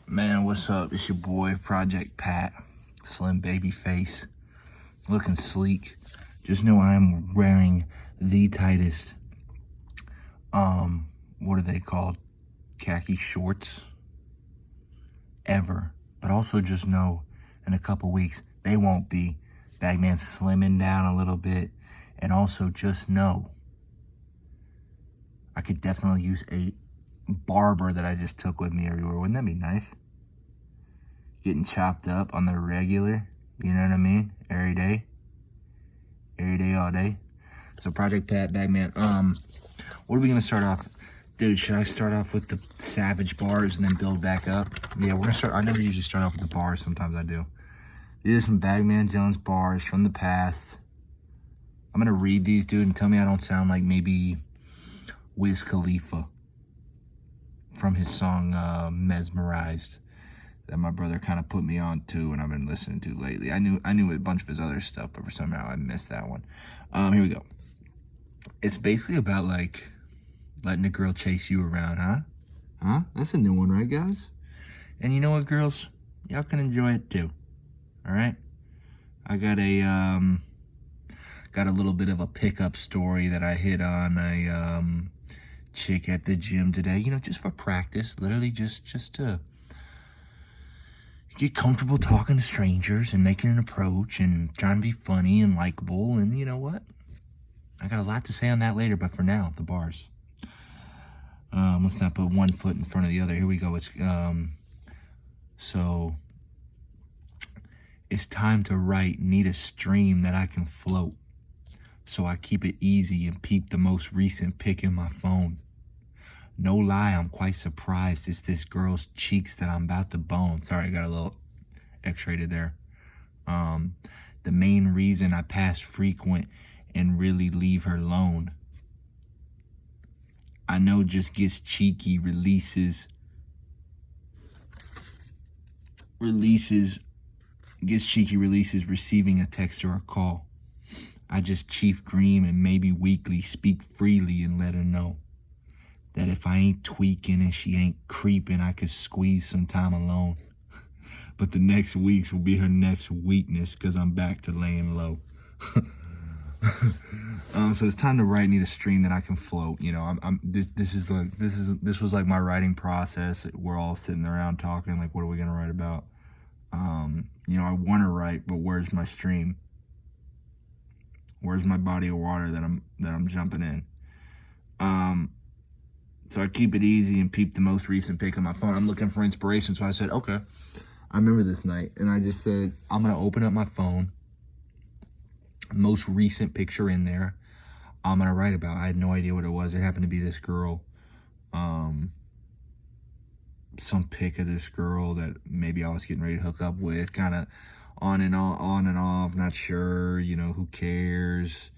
Man, what's up? It's your boy, Project Pat. Slim baby face. Looking sleek. Just know I'm wearing the tightest, what are they called? Khaki shorts ever. But also just know, in a couple weeks, they won't be. Bagman's slimming down a little bit. And also just know, I could definitely use a barber that I just took with me everywhere. Wouldn't that be nice? Getting chopped up on the regular, you know what I mean? Every day, all day. So Project Pat, Bagman. What are we gonna start off? Dude, should I start off with the savage bars and then build back up? Yeah, we're gonna start. I never usually start off with the bars. Sometimes I do. These are some Bagman Jones bars from the past. I'm gonna read these, dude, and tell me I don't sound like maybe Wiz Khalifa from his song Mesmerized, that my brother kind of put me on to and I've been listening to lately. I knew a bunch of his other stuff, but for somehow I missed that one. Here we go. It's basically about like letting a girl chase you around, huh? That's a new one, right, guys? And you know what, girls? Y'all can enjoy it too. All right? I got a little bit of a pickup story that I hit on a chick at the gym today, you know, just for practice, literally just to get comfortable talking to strangers and making an approach and trying to be funny and likable. And you know what? I got a lot to say on that later, but for now, the bars. Let's not put one foot in front of the other. Here we go. So it's time to write. Need a stream that I can float. So I keep it easy and peep the most recent pic in my phone. No lie, I'm quite surprised. It's this girl's cheeks that I'm about to bone. Sorry, I got a little X-rated there. The main reason I pass frequent and really leave her alone. I know just gets cheeky, releases, receiving a text or a call. I just chief green and maybe weekly speak freely and let her know that if I ain't tweaking and she ain't creeping, I could squeeze some time alone. But the next weeks will be her next weakness, cause I'm back to laying low. So it's time to write. Need a stream that I can float. You know, this was like my writing process. We're all sitting around talking, like, what are we gonna write about? You know, I want to write, but where's my stream? Where's my body of water that I'm jumping in? So I keep it easy and peep the most recent pic on my phone. I'm looking for inspiration, so I said, okay. I remember this night, and I just said, I'm gonna open up my phone, most recent picture in there, I'm gonna write about. I had no idea what it was. It happened to be this girl, some pic of this girl that maybe I was getting ready to hook up with, kind of on and off, not sure, you know, who cares,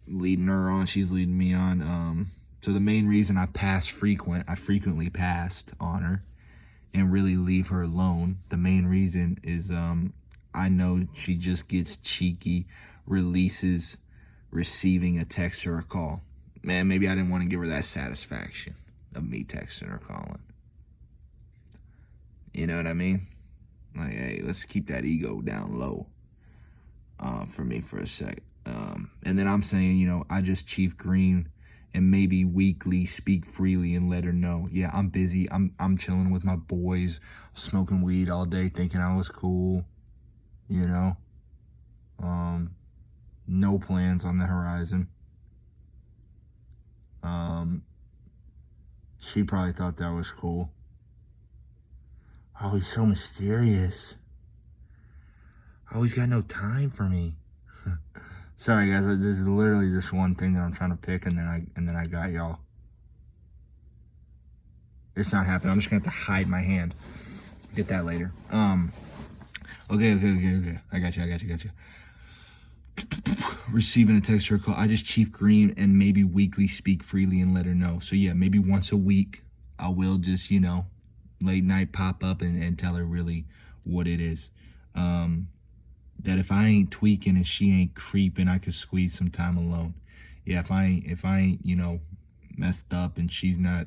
leading her on, she's leading me on. So the main reason I frequently passed on her and really leave her alone, the main reason is I know she just gets cheeky, releases, receiving a text or a call. Man, maybe I didn't want to give her that satisfaction of me texting or calling. You know what I mean? Like, hey, let's keep that ego down low for me for a sec. And then I'm saying, you know, I just chief green and maybe weekly speak freely and let her know. Yeah, I'm busy. I'm chilling with my boys, smoking weed all day, thinking I was cool, you know. No plans on the horizon. She probably thought that was cool. Oh, he's so mysterious. Oh, he's got no time for me. Sorry guys, this is literally just one thing that I'm trying to pick, and then I got y'all. It's not happening. I'm just gonna have to hide my hand. Get that later. Okay. I got you. Receiving a text or a call. I just chief green and maybe weekly speak freely and let her know. So yeah, maybe once a week I will just, you know, late night pop up and tell her really what it is. That if I ain't tweaking and she ain't creeping, I could squeeze some time alone. Yeah, if I ain't, you know, messed up and she's not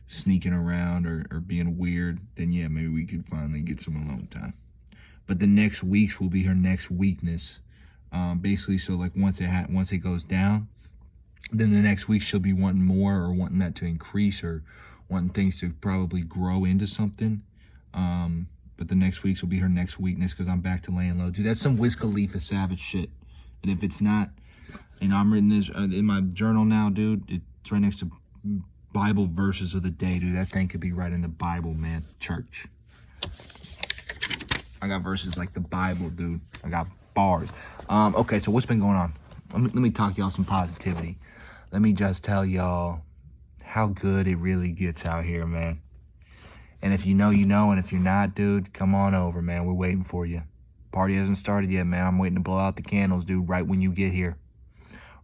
sneaking around or being weird, then yeah, maybe we could finally get some alone time. But the next weeks will be her next weakness. Basically, so like once it goes down, then the next week she'll be wanting more or wanting that to increase or wanting things to probably grow into something. But the next weeks will be her next weakness because I'm back to laying low. Dude, that's some Wiz Khalifa savage shit. And if it's not, and I'm writing this in my journal now, dude, it's right next to Bible verses of the day, dude. That thing could be right in the Bible, man. Church. I got verses like the Bible, dude. I got bars. Okay, so what's been going on? Let me talk y'all some positivity. Let me just tell y'all how good it really gets out here, man. And if you know, you know. And if you're not, dude, come on over, man. We're waiting for you. Party hasn't started yet, man. I'm waiting to blow out the candles, dude, right when you get here.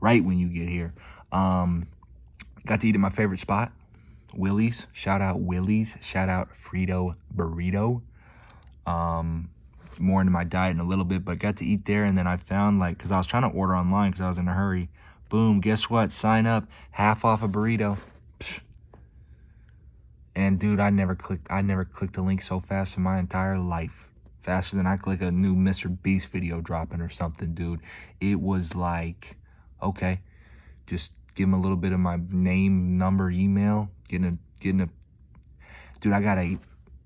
Right when you get here. Got to eat at my favorite spot, Willie's. Shout out Willie's. Shout out Frito Burrito. More into my diet in a little bit, but got to eat there. And then I found, like, because I was trying to order online because I was in a hurry. Boom, guess what? Sign up. Half off a burrito. Psh. And dude, I never clicked a link so fast in my entire life. Faster than I click a new Mr. Beast video dropping or something, dude. It was like, okay, just give him a little bit of my name, number, email, getting a, dude, I got a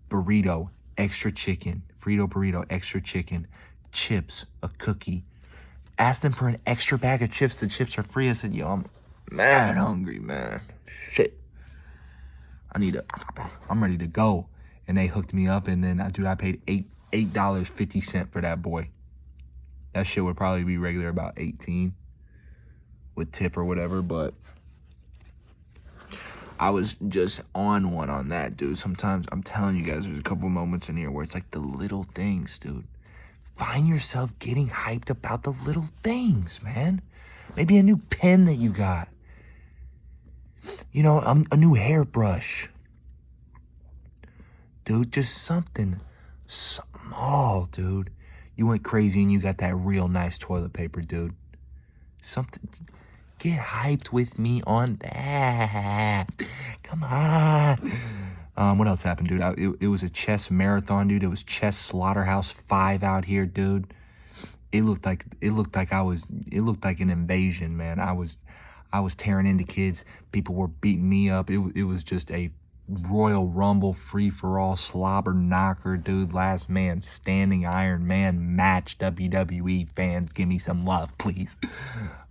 burrito, extra chicken, Frito burrito, extra chicken, chips, a cookie. Asked them for an extra bag of chips. The chips are free. I said, yo, I'm mad hungry, man. Shit. I'm ready to go. And they hooked me up, and then, dude, I paid $8.50 for that boy. That shit would probably be regular about 18 with tip or whatever, but I was just on one on that, dude. Sometimes, I'm telling you guys, there's a couple moments in here where it's like the little things, dude. Find yourself getting hyped about the little things, man. Maybe a new pen that you got. You know, a new hairbrush. Dude, just something small, dude. You went crazy and you got that real nice toilet paper, dude. Something. Get hyped with me on that. Come on. What else happened, dude? It was a chess marathon, dude. It was Chess Slaughterhouse 5 out here, dude. It looked like an invasion, man. I was tearing into kids. People were beating me up. It was just a Royal Rumble free-for-all slobber knocker, dude. Last man standing Iron Man match. WWE fans, give me some love, please.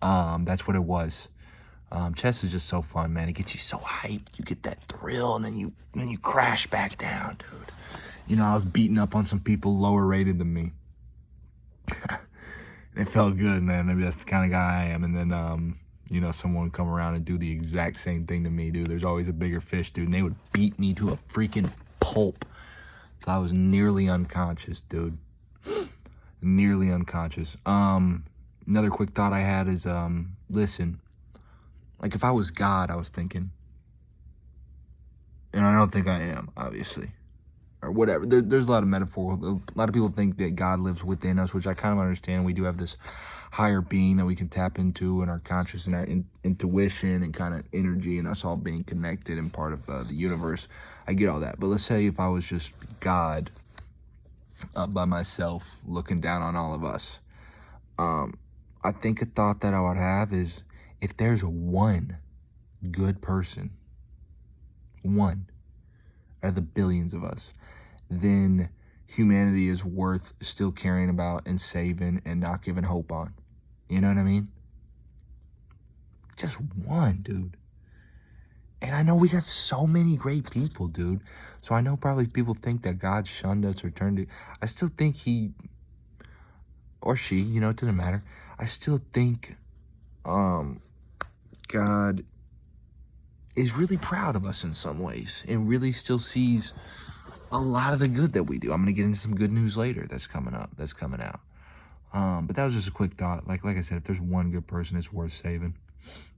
That's what it was. Chess is just so fun, man. It gets you so hyped. You get that thrill, and then you crash back down, dude. You know, I was beating up on some people lower rated than me. It felt good, man. Maybe that's the kind of guy I am. And then, you know, someone would come around and do the exact same thing to me, dude. There's always a bigger fish, dude. And they would beat me to a freaking pulp. So I was nearly unconscious, dude. Nearly unconscious. Another quick thought I had is, listen. Like, if I was God, I was thinking. And I don't think I am, obviously. Or whatever. There's a lot of metaphor. A lot of people think that God lives within us, which I kind of understand. We do have this higher being that we can tap into, and our conscious and our intuition and kind of energy and us all being connected and part of the universe. I get all that. But let's say if I was just God up by myself looking down on all of us. I think a thought that I would have is, if there's one good person, one out of the billions of us, then humanity is worth still caring about and saving and not giving hope on. You know what I mean? Just one, dude. And I know we got so many great people, dude. So I know probably people think that God shunned us or turned it. I still think he, or she, you know, it doesn't matter. I still think God is really proud of us in some ways and really still sees a lot of the good that we do. I'm going to get into some good news later that's coming out. But that was just a quick thought. Like I said, if there's one good person, it's worth saving.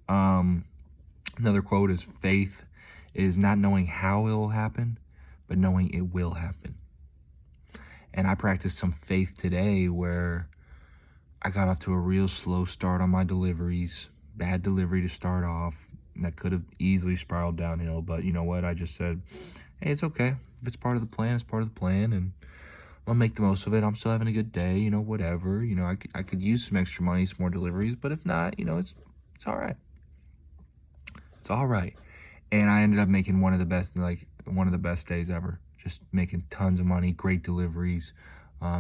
Another quote is, faith is not knowing how it will happen, but knowing it will happen. And I practiced some faith today where I got off to a real slow start on my deliveries. Bad delivery to start off. that could have easily spiraled downhill. But you know what? I just said, hey, it's okay. If it's part of the plan, it's part of the plan, and I'll make the most of it. I'm still having a good day, you know, whatever. You know, I could use some extra money, some more deliveries, but if not, you know, it's all right. It's all right. And I ended up making one of the best days ever. Just making tons of money, great deliveries.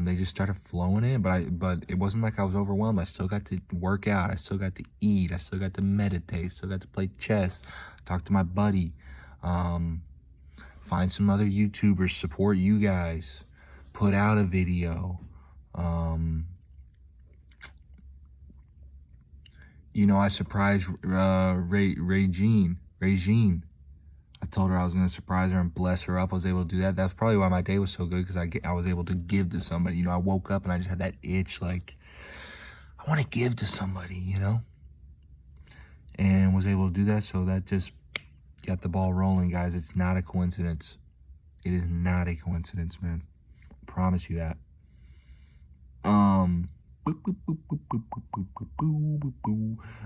They just started flowing in, but it wasn't like I was overwhelmed. I still got to work out. I still got to eat. I still got to meditate. Still got to play chess, talk to my buddy, find some other YouTubers, support you guys, put out a video. You know, I surprised Regine. I told her I was going to surprise her and bless her up. I was able to do that. That's probably why my day was so good, because I was able to give to somebody. You know, I woke up and I just had that itch, like, I want to give to somebody, you know? And was able to do that, so that just got the ball rolling, guys. It's not a coincidence. It is not a coincidence, man. I promise you that.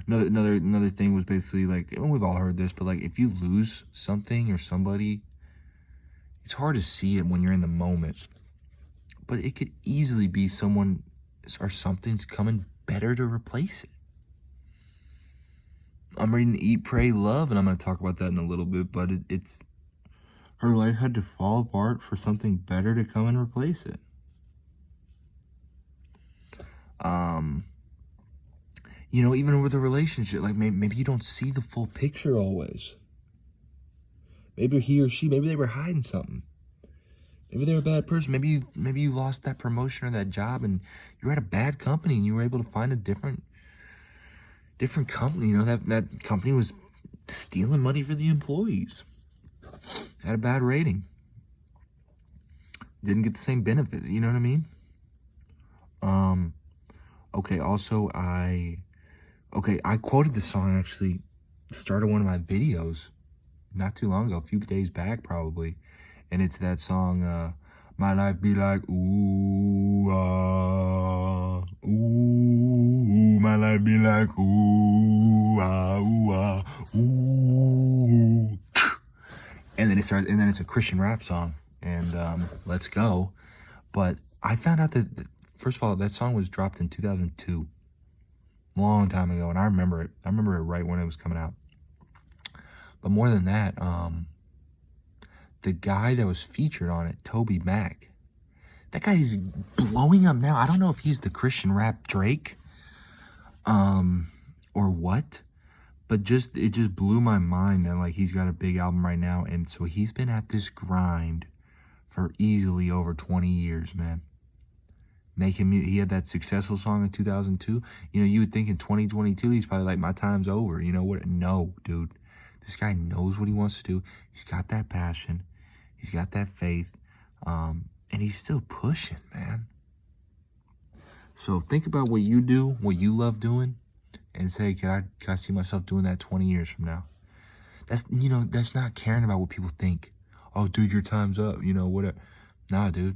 Another thing was basically like, and we've all heard this, but like, if you lose something or somebody, it's hard to see it when you're in the moment, but it could easily be someone or something's coming better to replace it. I'm reading Eat, Pray, Love, and I'm going to talk about that in a little bit, but it's her life had to fall apart for something better to come and replace it. You know, even with a relationship, like maybe you don't see the full picture always. Maybe he or she, maybe they were hiding something. Maybe they're a bad person. Maybe you lost that promotion or that job, and you're at a bad company, and you were able to find a different company. You know, that company was stealing money for the employees. Had a bad rating. Didn't get the same benefit. You know what I mean? Okay, also, I quoted this song, actually, started one of my videos not too long ago, a few days back, probably. And it's that song, My Life Be Like, ooh, ah, ooh, my life be like, ooh, ah, ooh, ah, ooh. And then it's a Christian rap song, and let's go. But I found out that, first of all, that song was dropped in 2002. Long time ago, and I remember it right when it was coming out. But more than that, the guy that was featured on it, Toby Mac, that guy is blowing up now. I don't know if he's the Christian rap Drake, or what, but it just blew my mind that, like, he's got a big album right now, and so he's been at this grind for easily over 20 years, man. He had that successful song in 2002. You know, you would think in 2022, he's probably like, my time's over. You know what? No, dude. This guy knows what he wants to do. He's got that passion. He's got that faith. And he's still pushing, man. So think about what you do, what you love doing, and say, can I see myself doing that 20 years from now? That's not caring about what people think. Oh, dude, your time's up. You know, whatever. Nah, dude.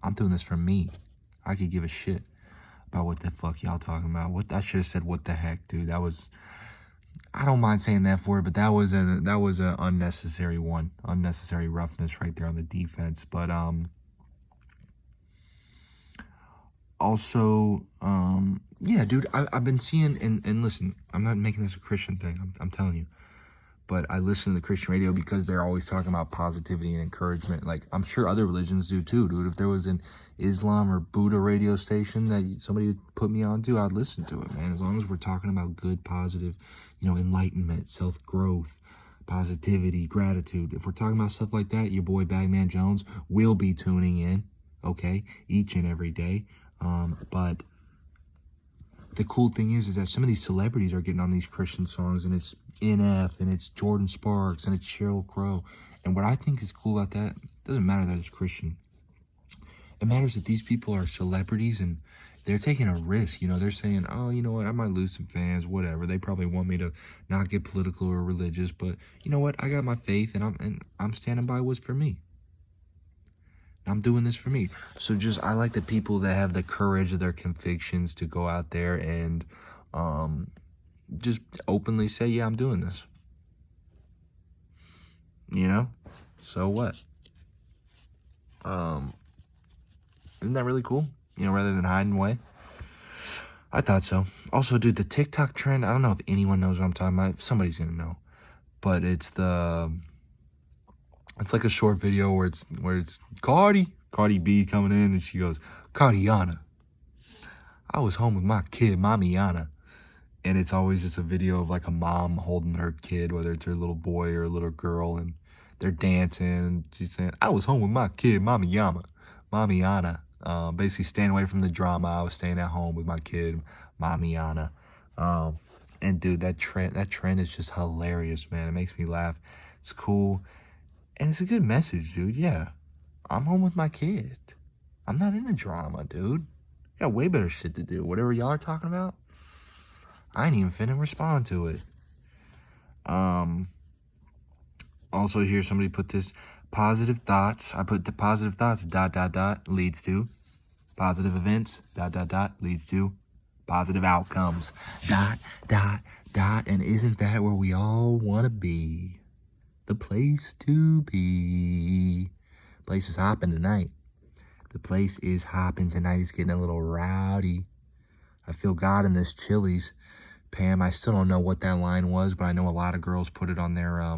I'm doing this for me. I could give a shit about what the fuck y'all talking about. I should have said what the heck, dude. That was, I don't mind saying that for it, but that was an unnecessary one. Unnecessary roughness right there on the defense. But also, yeah, dude, I've been seeing, and listen, I'm not making this a Christian thing. I'm telling you. But I listen to the Christian radio because they're always talking about positivity and encouragement. Like, I'm sure other religions do too, dude. If there was an Islam or Buddha radio station that somebody would put me on to, I'd listen to it, man. As long as we're talking about good, positive, you know, enlightenment, self-growth, positivity, gratitude. If we're talking about stuff like that, your boy Bagman Jones will be tuning in, okay, each and every day. But the cool thing is that some of these celebrities are getting on these Christian songs, and it's NF, and it's Jordan Sparks, and it's Sheryl Crow. And what I think is cool about that, it doesn't matter that it's Christian. It matters that these people are celebrities, and they're taking a risk. You know, they're saying, oh, you know what, I might lose some fans, whatever. They probably want me to not get political or religious, but you know what, I got my faith, and I'm standing by what's for me. I'm doing this for me. So I like the people that have the courage of their convictions to go out there and just openly say, yeah, I'm doing this. you know? So what? Isn't that really cool? You know, rather than hiding away. I thought so. Also, dude, the TikTok trend, I don't know if anyone knows what I'm talking about. Somebody's gonna know. But it's like a short video where it's Cardi B coming in, and she goes, Cardiana, I was home with my kid, Mamiana. And it's always just a video of like a mom holding her kid, whether it's her little boy or a little girl, and they're dancing, and she's saying, I was home with my kid, Mamiana. Basically staying away from the drama. I was staying at home with my kid, Mamiana. And dude, that trend is just hilarious, man. It makes me laugh. It's cool. And it's a good message, dude. Yeah. I'm home with my kid. I'm not in the drama, dude. Got way better shit to do. Whatever y'all are talking about, I ain't even finna respond to it. Also here somebody put this positive thoughts. I put the positive thoughts, ... leads to positive events, ... leads to positive outcomes, ... And isn't that where we all want to be? The place to be. Place is hopping tonight. The place is hopping tonight. It's getting a little rowdy. I feel God in this Chili's. Pam, I still don't know what that line was, but I know a lot of girls put it on their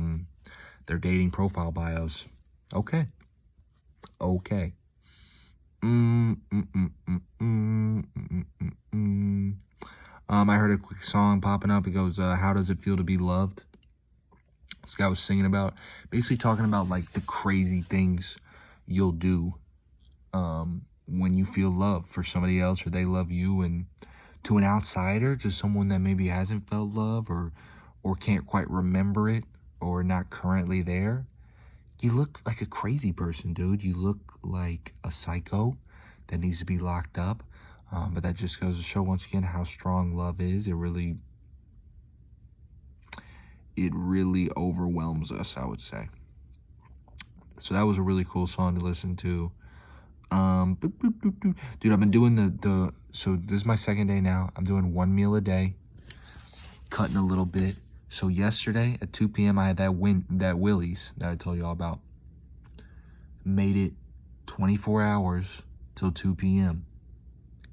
dating profile bios. Okay. I heard a quick song popping up. It goes, how does it feel to be loved? This guy was singing about, basically talking about like the crazy things you'll do when you feel love for somebody else or they love you. And to an outsider, to someone that maybe hasn't felt love or can't quite remember it or not currently there, you look like a crazy person, dude. You look like a psycho that needs to be locked up. But that just goes to show once again how strong love is. It really overwhelms us, I would say. So that was a really cool song to listen to. Dude, I've been doing so this is my second day now. I'm doing 1 meal a day, cutting a little bit. So yesterday at 2 p.m. I had that Willie's that I told you all about. Made it 24 hours till 2 p.m.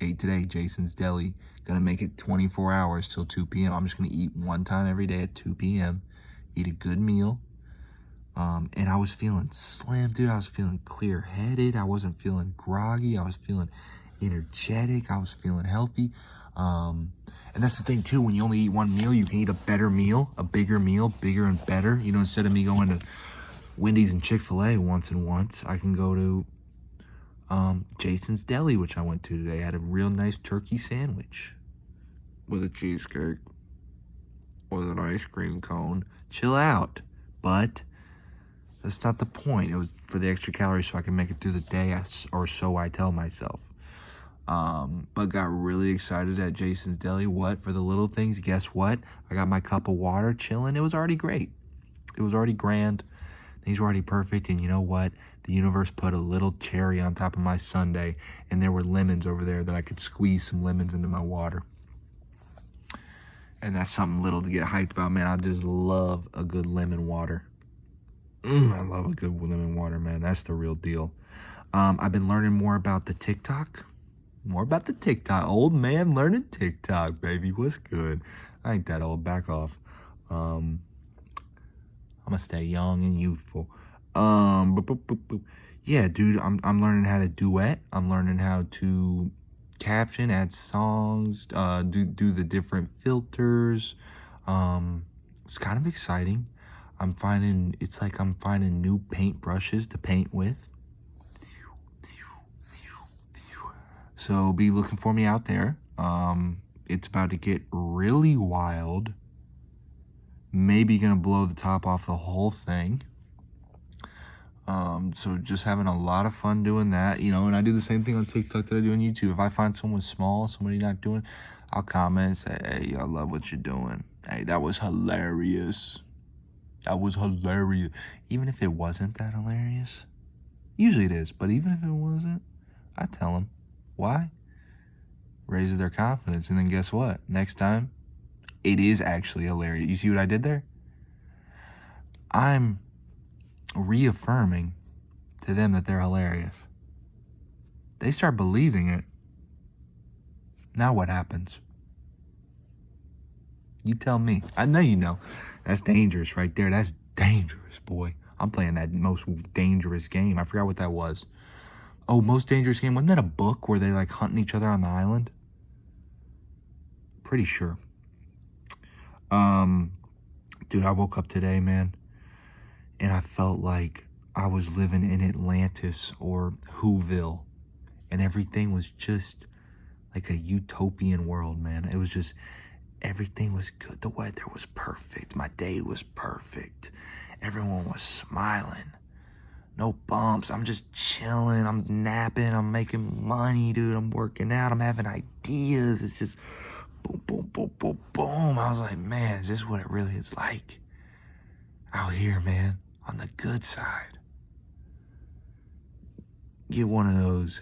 Ate today, Jason's Deli. Gonna make it 24 hours till 2 p.m. I'm just gonna eat one time every day at 2 p.m. Eat a good meal. And I was feeling slim, dude. I was feeling clear-headed. I wasn't feeling groggy. I was feeling energetic. I was feeling healthy. And that's the thing, too. When you only eat one meal, you can eat a better meal, a bigger meal, bigger and better. You know, instead of me going to Wendy's and Chick-fil-A once, I can go to Jason's Deli, which I went to today. I had a real nice turkey sandwich with a cheesecake with an ice cream cone. Chill out. But that's not the point. It was for the extra calories so I can make it through the day, or so I tell myself. But got really excited at Jason's Deli. What? For the little things, guess what? I got my cup of water chilling. It was already great. It was already grand. Things were already perfect. And you know what? The universe put a little cherry on top of my sundae, and there were lemons over there that I could squeeze some lemons into my water. And that's something little to get hyped about, man. I just love a good lemon water. I love a good lemon water, man. That's the real deal. I've been learning more about the TikTok. Old man learning TikTok, baby. What's good? I ain't that old. Back off. I'm gonna stay young and youthful. Yeah, dude. I'm learning how to duet. I'm learning how to caption, add songs, do the different filters. It's kind of exciting. It's like I'm finding new paint brushes to paint with. So be looking for me out there. It's about to get really wild. Maybe gonna blow the top off the whole thing. So just having a lot of fun doing that, you know, and I do the same thing on TikTok that I do on YouTube. If I find someone small, somebody not doing, I'll comment and say, hey, I love what you're doing. Hey, that was hilarious. That was hilarious. Even if it wasn't that hilarious. Usually it is, but even if it wasn't, I tell them. Why? Raises their confidence. And then guess what? Next time, it is actually hilarious. You see what I did there? I'm reaffirming to them that they're hilarious. They start believing it. Now what happens? You tell me. I know you know. That's dangerous right there. That's dangerous, boy. I'm playing that most dangerous game. I forgot what that was. Oh, most dangerous game. Wasn't that a book where they like hunting each other on the island? Pretty sure. Dude, I woke up today, man, and I felt like I was living in Atlantis or Whoville, and everything was just like a utopian world, man. It was just, everything was good. The weather was perfect. My day was perfect. Everyone was smiling. No bumps. I'm just chilling. I'm napping. I'm making money, dude. I'm working out. I'm having ideas. It's just boom, boom, boom, boom, boom. I was like, man, is this what it really is like out here, man, on the good side? Get one of those.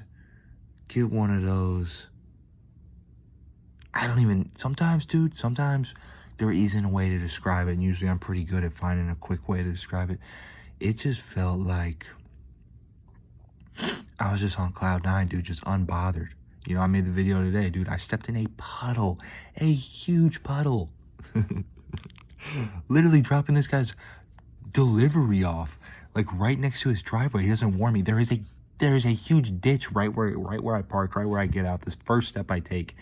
I don't even, sometimes, dude, sometimes there isn't a way to describe it, and usually I'm pretty good at finding a quick way to describe it. It just felt like I was just on cloud nine, dude, just unbothered. You know, I made the video today, dude. I stepped in a puddle, a huge puddle. Literally dropping this guy's delivery off, like right next to his driveway. He doesn't warn me. There is a huge ditch right where I parked, right where I get out. This first step I take,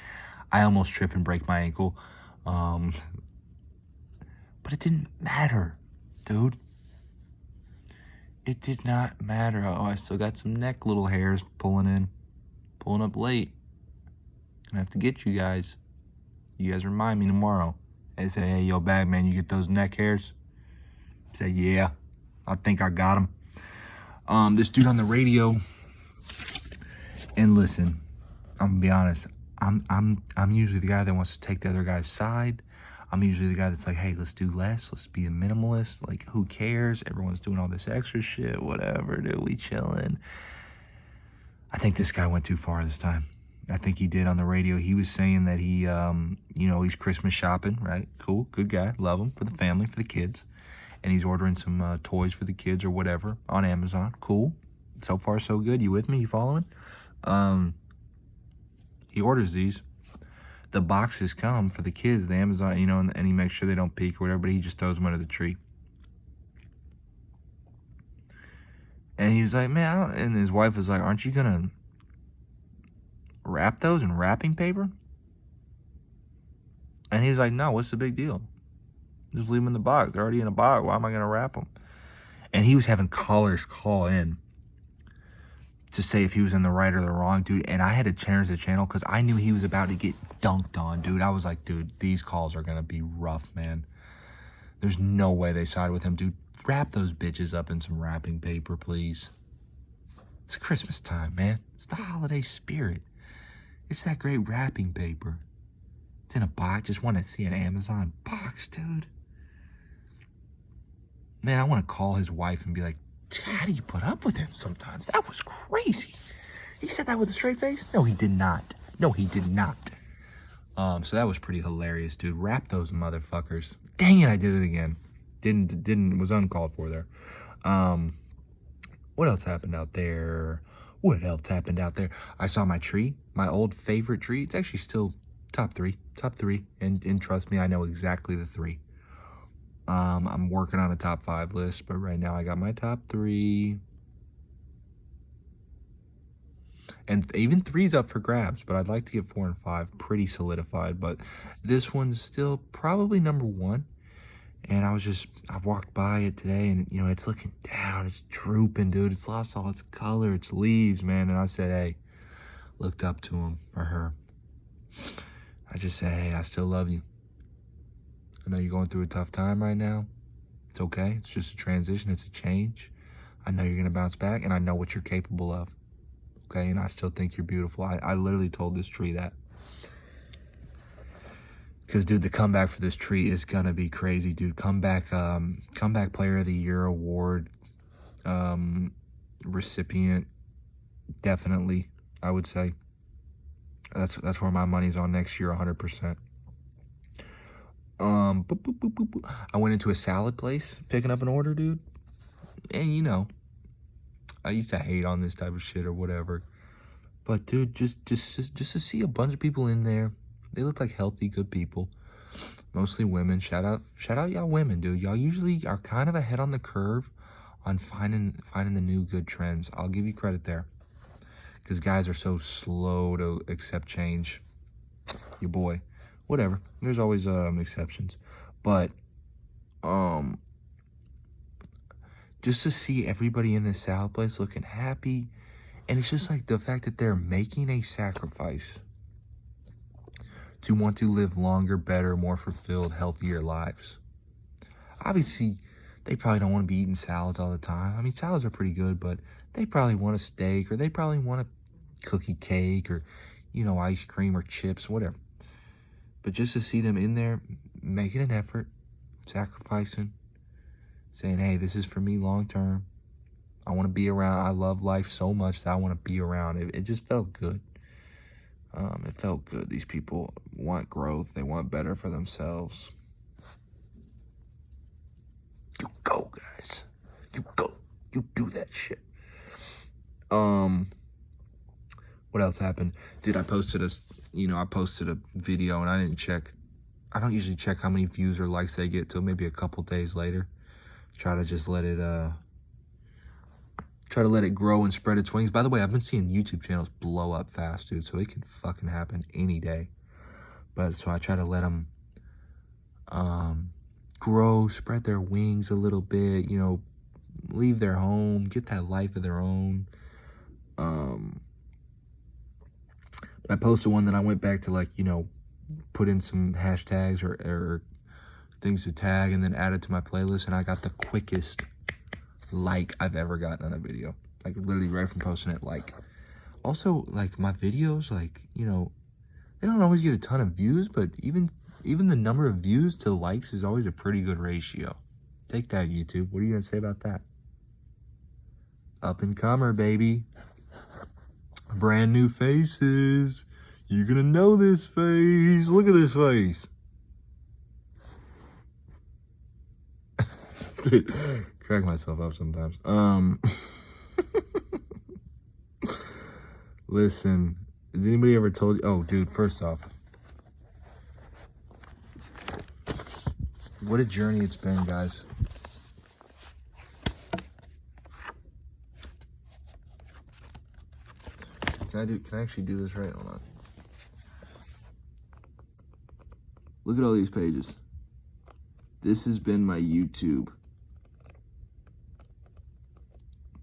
I almost trip and break my ankle. But it didn't matter, dude. It did not matter. Oh, I still got some neck little hairs pulling up late. Gonna have to get you guys. You guys remind me tomorrow. They say, hey, yo, Bagman, you get those neck hairs? Say, yeah, I think I got them. This dude on the radio, and listen, I'm gonna be honest. I'm usually the guy that wants to take the other guy's side. I'm usually the guy that's like, hey, let's do less. Let's be a minimalist. Like, who cares? Everyone's doing all this extra shit. Whatever, dude. We chilling. I think this guy went too far this time. I think he did on the radio. He was saying that he, you know, he's Christmas shopping, right? Cool. Good guy. Love him. For the family, for the kids. And he's ordering some toys for the kids or whatever on Amazon. Cool. So far, so good. You with me? You following? He orders these. The boxes come for the kids, the Amazon, you know, and he makes sure they don't peek or whatever, but he just throws them under the tree. And he was like, man, and his wife was like, aren't you going to wrap those in wrapping paper? And he was like, no, what's the big deal? Just leave them in the box. They're already in a box. Why am I going to wrap them? And he was having callers call in to say if he was in the right or the wrong, dude. And I had to change the channel because I knew he was about to get dunked on, dude. I was like, dude, these calls are going to be rough, man. There's no way they side with him, dude. Wrap those bitches up in some wrapping paper, please. It's Christmas time, man. It's the holiday spirit. It's that great wrapping paper. It's in a box. Just want to see an Amazon box, dude. Man, I want to call his wife and be like, how do you put up with him sometimes? That was crazy. He said that with a straight face? No, he did not. No, he did not. So that was pretty hilarious, dude. Wrap those motherfuckers. Dang it, I did it again. Was uncalled for there. What else happened out there? I saw my tree, my old favorite tree. It's actually still top three. And trust me, I know exactly the 3. I'm working on a top 5 list, but right now I got my top 3. And even 3's up for grabs, but I'd like to get 4 and 5 pretty solidified. But this one's still probably number 1. And I walked by it today, and, you know, it's looking down. It's drooping, dude. It's lost all its color, its leaves, man. And I said, hey, looked up to him or her. I just said, hey, I still love you. I know you're going through a tough time right now. It's okay. It's just a transition. It's a change. I know you're going to bounce back, and I know what you're capable of. Okay? And I still think you're beautiful. I literally told this tree that. Because, dude, the comeback for this tree is going to be crazy, dude. Comeback Player of the Year award recipient, definitely, I would say. That's where my money's on next year, 100%. I went into a salad place picking up an order, dude. And you know, I used to hate on this type of shit or whatever. But dude, just to see a bunch of people in there, they look like healthy, good people. Mostly women. Shout out y'all women, dude. Y'all usually are kind of ahead on the curve on finding the new good trends. I'll give you credit there. Because guys are so slow to accept change. Your boy. Whatever. There's always exceptions. But just to see everybody in this salad place looking happy, and it's just like the fact that they're making a sacrifice to want to live longer, better, more fulfilled, healthier lives. Obviously, they probably don't want to be eating salads all the time. I mean, salads are pretty good, but they probably want a steak, or they probably want a cookie cake, or, you know, ice cream or chips, whatever. But just to see them in there making an effort, sacrificing, saying, hey, this is for me long term. I want to be around. I love life so much that I want to be around. It just felt good. It felt good. These people want growth. They want better for themselves. You go, guys. You go. You do that shit. What else happened? Dude, I posted a video and I didn't check. I don't usually check how many views or likes they get till maybe a couple days later. Try to just let it grow and spread its wings. By the way, I've been seeing YouTube channels blow up fast, dude, so it can fucking happen any day. But so I try to let them grow, spread their wings a little bit, you know, leave their home, get that life of their own. But I posted one that I went back to, like, you know, put in some hashtags or things to tag and then add it to my playlist, and I got the quickest like I've ever gotten on a video. Like, literally right from posting it. Like, also, like, my videos, like, you know, they don't always get a ton of views, but even the number of views to likes is always a pretty good ratio. Take that, YouTube. What are you gonna say about that? Up and comer, baby. Brand new faces. You're gonna know this face. Look at this face. Dude, crack myself up sometimes. Listen, has anybody ever told you? Oh, dude, first off, what a journey it's been, guys. Can I actually do this right? Hold on. Look at all these pages. This has been my YouTube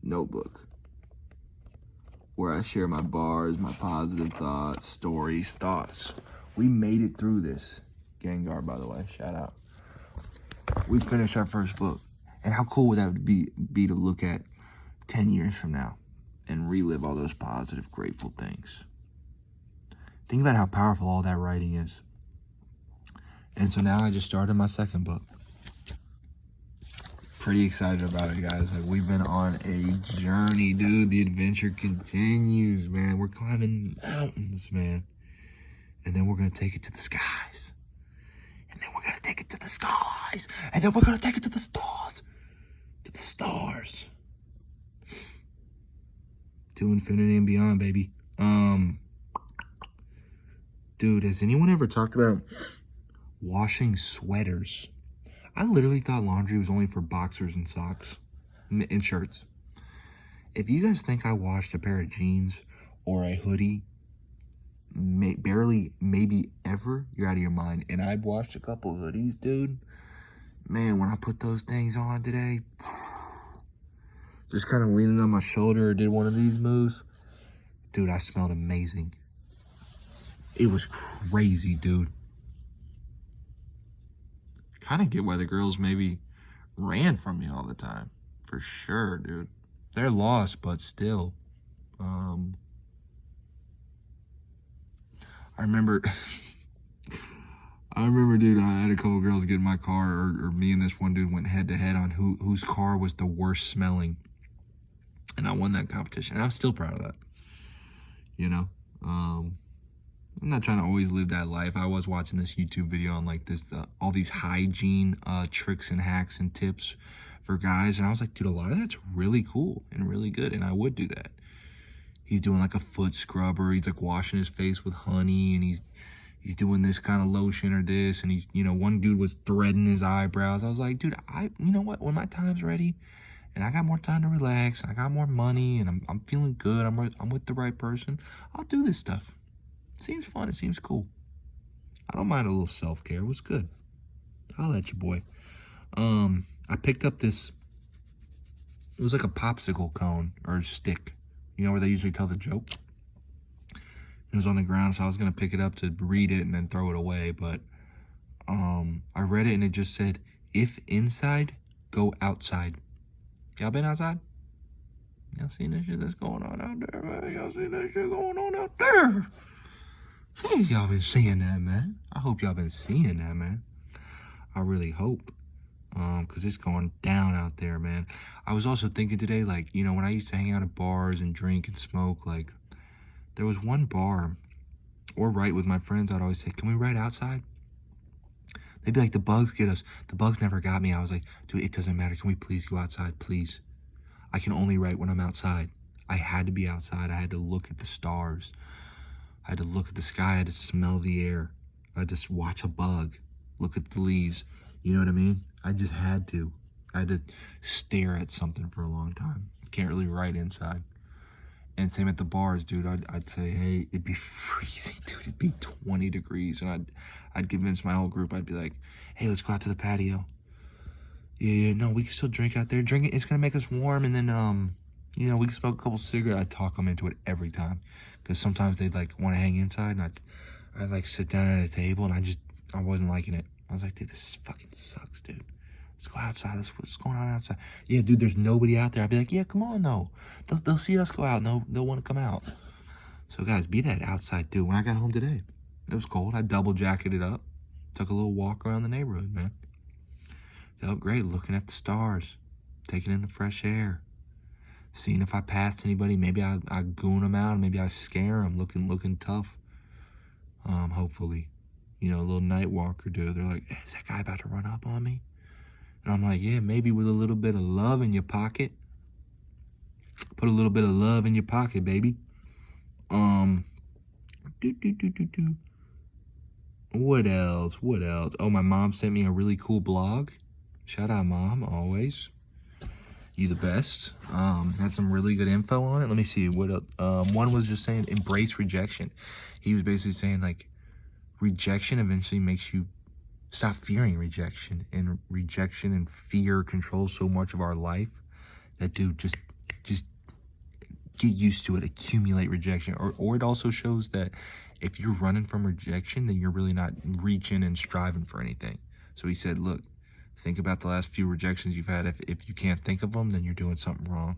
notebook, where I share my bars, my positive thoughts, stories, thoughts. We made it through this. Gengar, by the way, shout out. We finished our first book. And how cool would that be to look at 10 years from now and relive all those positive, grateful things? Think about how powerful all that writing is. And so now I just started my second book. Pretty excited about it, guys. Like, we've been on a journey, dude. The adventure continues, man. We're climbing mountains, man. And then we're gonna take it to the skies. And then we're gonna take it to the skies. And then we're gonna take it to the stars. To the stars. To infinity and beyond, baby. Dude, has anyone ever talked about washing sweaters? I literally thought laundry was only for boxers and socks and shirts. If you guys think I washed a pair of jeans or a hoodie barely, maybe ever, you're out of your mind. And I washed a couple of hoodies, dude. Man, when I put those things on today, just kind of leaning on my shoulder, did one of these moves. Dude, I smelled amazing. It was crazy, dude. Kind of get why the girls maybe ran from me all the time. For sure, dude. They're lost, but still. I remember, dude, I had a couple girls get in my car, or me and this one dude went head to head on whose car was the worst smelling. And I won that competition. And I'm still proud of that. You know? I'm not trying to always live that life. I was watching this YouTube video on like this, all these hygiene tricks and hacks and tips for guys. And I was like, dude, a lot of that's really cool and really good. And I would do that. He's doing like a foot scrubber. He's like washing his face with honey, and he's doing this kind of lotion or this. And he's, one dude was threading his eyebrows. I was like, dude, you know what? When my time's ready and I got more time to relax and I got more money and I'm feeling good, I'm with the right person, I'll do this stuff. Seems fun. It seems cool. I don't mind a little self-care. It was good. I'll let you, boy. I picked up this. It was like a popsicle cone or a stick. You know where they usually tell the joke? It was on the ground, so I was going to pick it up to read it and then throw it away. But I read it and it just said, if inside, go outside. Y'all been outside? Y'all seen that shit that's going on out there, man? Y'all seen that shit going on out there? Y'all been seeing that, man. I hope y'all been seeing that, man. I really hope. Because it's going down out there, man. I was also thinking today, like, when I used to hang out at bars and drink and smoke, like, there was one bar, or write with my friends, I'd always say, can we write outside? They'd be like, the bugs get us. The bugs never got me. I was like, dude, it doesn't matter. Can we please go outside, please? I can only write when I'm outside. I had to be outside. I had to look at the stars. I had to look at the sky. I had to smell the air. I had to watch a bug, look at the leaves. You know what I mean? I just had to. I had to stare at something for a long time. Can't really write inside. And same at the bars, dude. I'd say, hey, it'd be freezing, dude. It'd be 20 degrees. And I'd convince my whole group. I'd be like, hey, let's go out to the patio. Yeah, no, we can still drink out there. Drink it. It's going to make us warm. And then, we can smoke a couple cigarettes. I'd talk them into it every time. Because sometimes they'd, like, want to hang inside. And I'd, like, sit down at a table. And I wasn't liking it. I was like, dude, this fucking sucks, dude. Let's go outside. What's going on outside? Yeah, dude, there's nobody out there. I'd be like, yeah, come on, though. They'll see us go out, and they'll want to come out. So, guys, be that outside dude. When I got home today, it was cold. I double jacketed up. Took a little walk around the neighborhood, man. Felt great looking at the stars. Taking in the fresh air. Seeing if I passed anybody. Maybe I goon them out. Maybe I scare them looking tough. Hopefully. A little night walker dude. They're like, hey, is that guy about to run up on me? And I'm like, yeah, maybe with a little bit of love in your pocket. Put a little bit of love in your pocket, baby. What else? Oh, my mom sent me a really cool blog. Shout out, Mom, always. You the best. Had some really good info on it. Let me see. What one was just saying, embrace rejection. He was basically saying, like, rejection eventually makes you stop fearing rejection, and rejection and fear control so much of our life that, dude, just get used to it. Accumulate rejection. Or it also shows that if you're running from rejection, then you're really not reaching and striving for anything. So he said, look, think about the last few rejections you've had. If you can't think of them, then you're doing something wrong.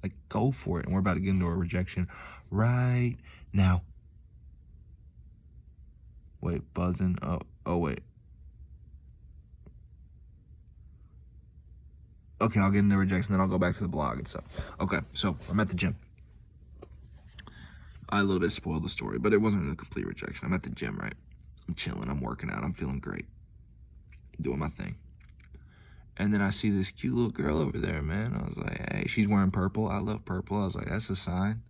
Like, go for it. And we're about to get into a rejection right now. Wait, buzzing. Oh, wait. Okay, I'll get into rejection, then I'll go back to the blog and stuff. Okay, so I'm at the gym. I a little bit spoiled the story, but it wasn't a complete rejection. I'm at the gym, right? I'm chilling. I'm working out. I'm feeling great. Doing my thing. And then I see this cute little girl over there, man. I was like, hey, she's wearing purple. I love purple. I was like, that's a sign.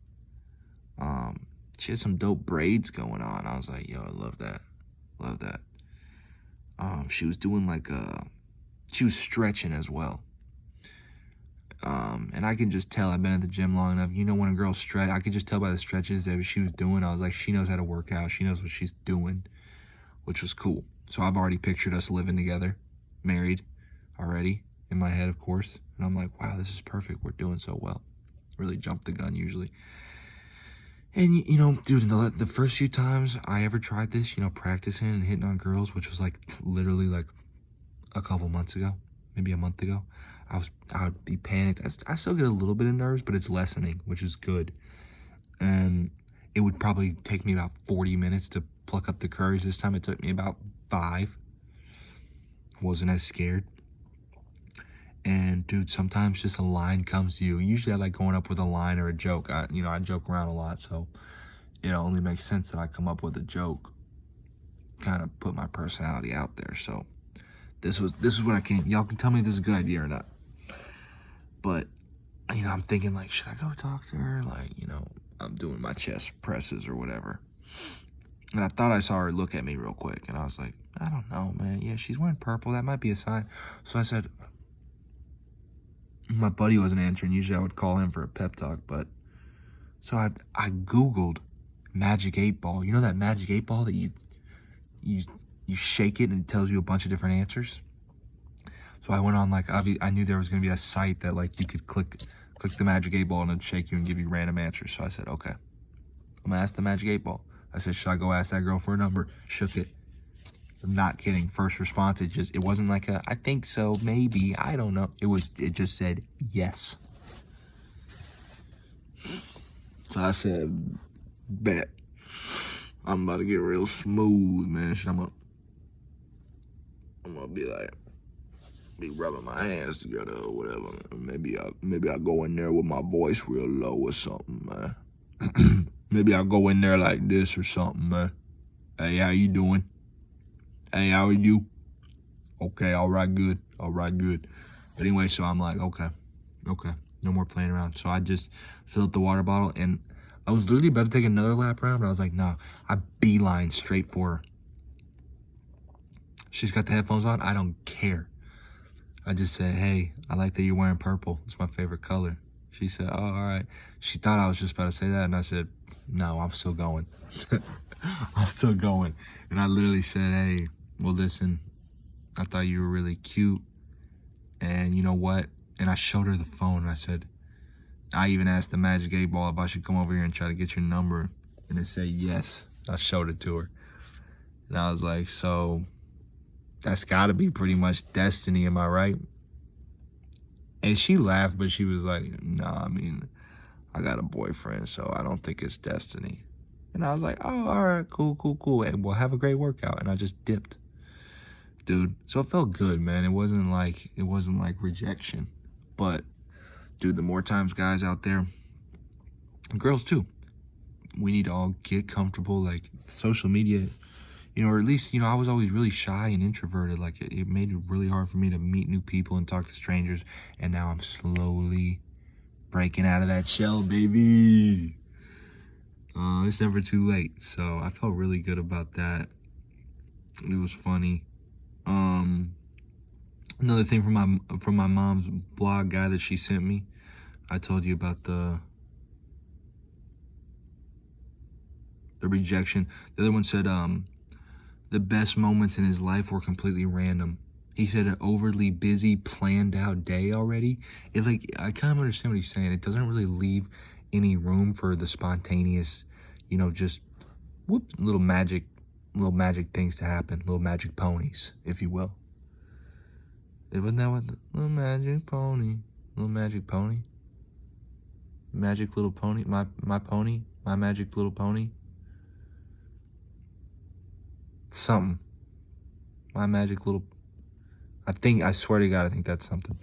She had some dope braids going on. I was like, yo, I love that. Love that. She was doing like she was stretching as well. And I can just tell, I've been at the gym long enough. When a girl stretch, I could just tell by the stretches that she was doing. I was like, she knows how to work out. She knows what she's doing, which was cool. So I've already pictured us living together, married already in my head, of course. And I'm like, wow, this is perfect. We're doing so well. Really jumped the gun usually. And, dude, the first few times I ever tried this, practicing and hitting on girls, which was like literally like a couple months ago, maybe a month ago, I would be panicked. I still get a little bit of nerves, but it's lessening, which is good. And it would probably take me about 40 minutes to pluck up the courage. This time it took me about 5. Wasn't as scared. And, dude, sometimes just a line comes to you. Usually I like going up with a line or a joke. I joke around a lot, so it only makes sense that I come up with a joke, kind of put my personality out there. So this is what I came. Y'all can tell me if this is a good idea or not. But you know, I'm thinking like, should I go talk to her? Like, you know, I'm doing my chest presses or whatever. And I thought I saw her look at me real quick. And I was like, I don't know, man. Yeah, she's wearing purple. That might be a sign. So I said, my buddy wasn't answering. Usually I would call him for a pep talk. But so I Googled Magic 8 Ball. You know that Magic 8 Ball that you shake it and it tells you a bunch of different answers? So I went on, like, I knew there was going to be a site that, like, you could click the Magic 8 Ball and it'd shake you and give you random answers. So I said, okay, I'm going to ask the Magic 8 Ball. I said, should I go ask that girl for a number? Shook it. I'm not kidding. First response, it wasn't like I think so, maybe, I don't know. It just said yes. So I said, bet. I'm about to get real smooth, man. I'm gonna be like, be rubbing my hands together or whatever. Maybe I'll go in there with my voice real low or something, man. Maybe I'll go in there like this or something, man. Hey, how you doing? Hey, how are you? Okay, all right, good. All right, good. But anyway, so I'm like, okay, no more playing around. So I just filled the water bottle, and I was literally about to take another lap around, but I was like, nah, I beeline straight for her. She's got the headphones on. I don't care. I just said, hey, I like that you're wearing purple. It's my favorite color. She said, oh, all right. She thought I was just about to say that, and I said, no, I'm still going. I'm still going. And I literally said, hey, well, listen, I thought you were really cute, and you know what? And I showed her the phone, and I said, I even asked the Magic 8 Ball if I should come over here and try to get your number, and it said yes. I showed it to her. And I was like, so that's got to be pretty much destiny, am I right? And she laughed, but she was like, nah, I mean, I got a boyfriend, so I don't think it's destiny. And I was like, oh, all right, cool. And we'll have a great workout. And I just dipped, dude. So it felt good, man. It wasn't like rejection. But, dude, the more times guys out there, and girls too, we need to all get comfortable. Like, social media, you know, or at least, you know, I was always really shy and introverted. Like, it made it really hard for me to meet new people and talk to strangers. And now I'm slowly breaking out of that shell, baby. It's never too late. So I felt really good about that. It was funny. Another thing from my mom's blog guy that she sent me, I told you about the rejection. The other one said the best moments in his life were completely random. He said an overly busy, planned out day already. It, like, I kind of understand what he's saying. It doesn't really leave any room for the spontaneous, you know, just whoop, little magic things to happen, little magic ponies, if you will. Wasn't that what the little magic pony, magic little pony, my pony, my magic little pony, something, my magic little, I swear to God, I think that's something.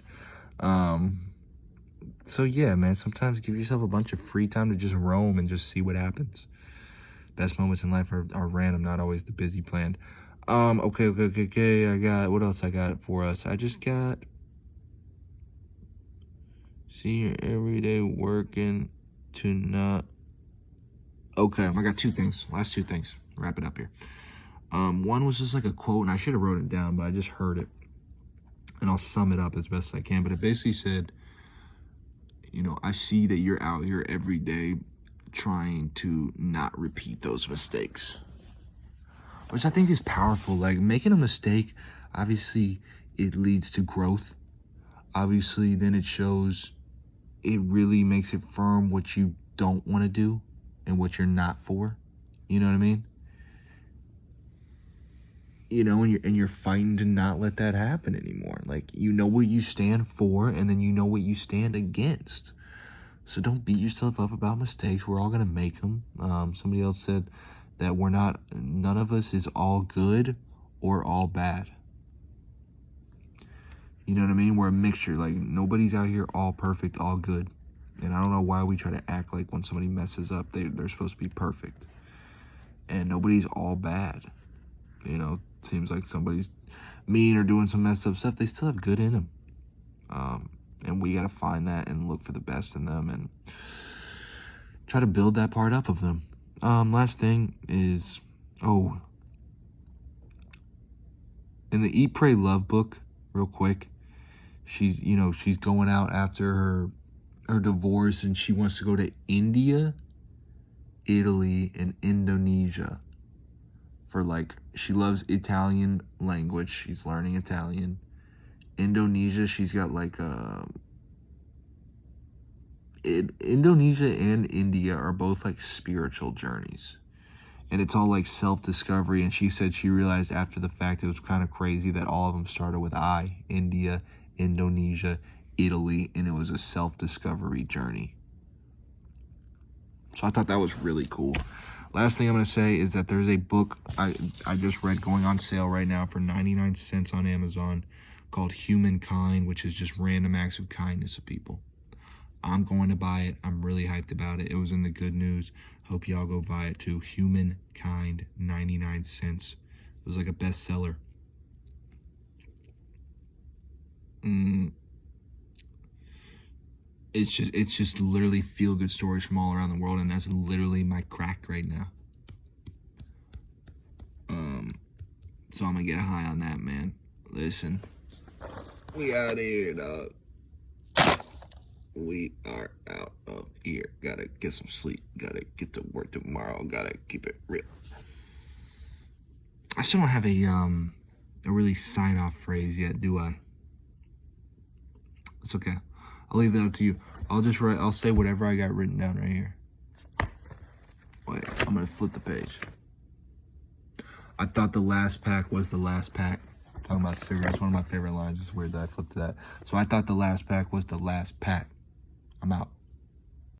So yeah, man, sometimes give yourself a bunch of free time to just roam and just see what happens. Best moments in life are random, not always the busy planned. Okay. I got, what else I got for us? I just got, see your everyday working to not. Okay, I got two things. Last two things. Wrap it up here. One was just like a quote, and I should have wrote it down, but I just heard it. And I'll sum it up as best I can. But it basically said, you know, I see that you're out here every day trying to not repeat those mistakes. Which I think is powerful. Like, making a mistake, obviously, it leads to growth. Obviously, then it shows, it really makes it firm what you don't want to do and what you're not for. You know what I mean? You know, and you're fighting to not let that happen anymore. Like, you know what you stand for, and then you know what you stand against. So don't beat yourself up about mistakes. We're all going to make them. Somebody else said that none of us is all good or all bad. You know what I mean? We're a mixture. Like, nobody's out here all perfect, all good. And I don't know why we try to act like when somebody messes up, they're supposed to be perfect. And nobody's all bad. You know, it seems like somebody's mean or doing some messed up stuff. They still have good in them. And we got to find that and look for the best in them and try to build that part up of them. Last thing is, in the Eat, Pray, Love book, real quick, she's going out after her divorce, and she wants to go to India, Italy, and Indonesia for, like, she loves Italian language. She's learning Italian. Indonesia, she's got like Indonesia and India are both like spiritual journeys, and it's all like self-discovery. And she said she realized after the fact it was kind of crazy that all of them started with I: India, Indonesia, Italy, and it was a self-discovery journey. So I thought that was really cool. Last thing I'm going to say is that there's a book I just read going on sale right now for 99 cents on Amazon called Humankind, which is just random acts of kindness of people. I'm going to buy it. I'm really hyped about it. It was in the good news. Hope y'all go buy it too. Humankind, 99 cents. It was like a bestseller. It's just literally feel-good stories from all around the world, and that's literally my crack right now. So I'm gonna get high on that, man. Listen, we out here, dog. We are out of here. Gotta get some sleep. Gotta get to work tomorrow. Gotta keep it real. I still don't have a really sign-off phrase yet, do I? It's okay. I'll leave that up to you. I'll say whatever I got written down right here. Wait, I'm gonna flip the page. I thought the last pack was the last pack. Talking about cigarettes, one of my favorite lines. It's weird that I flipped that. So I thought the last pack was the last pack. I'm out.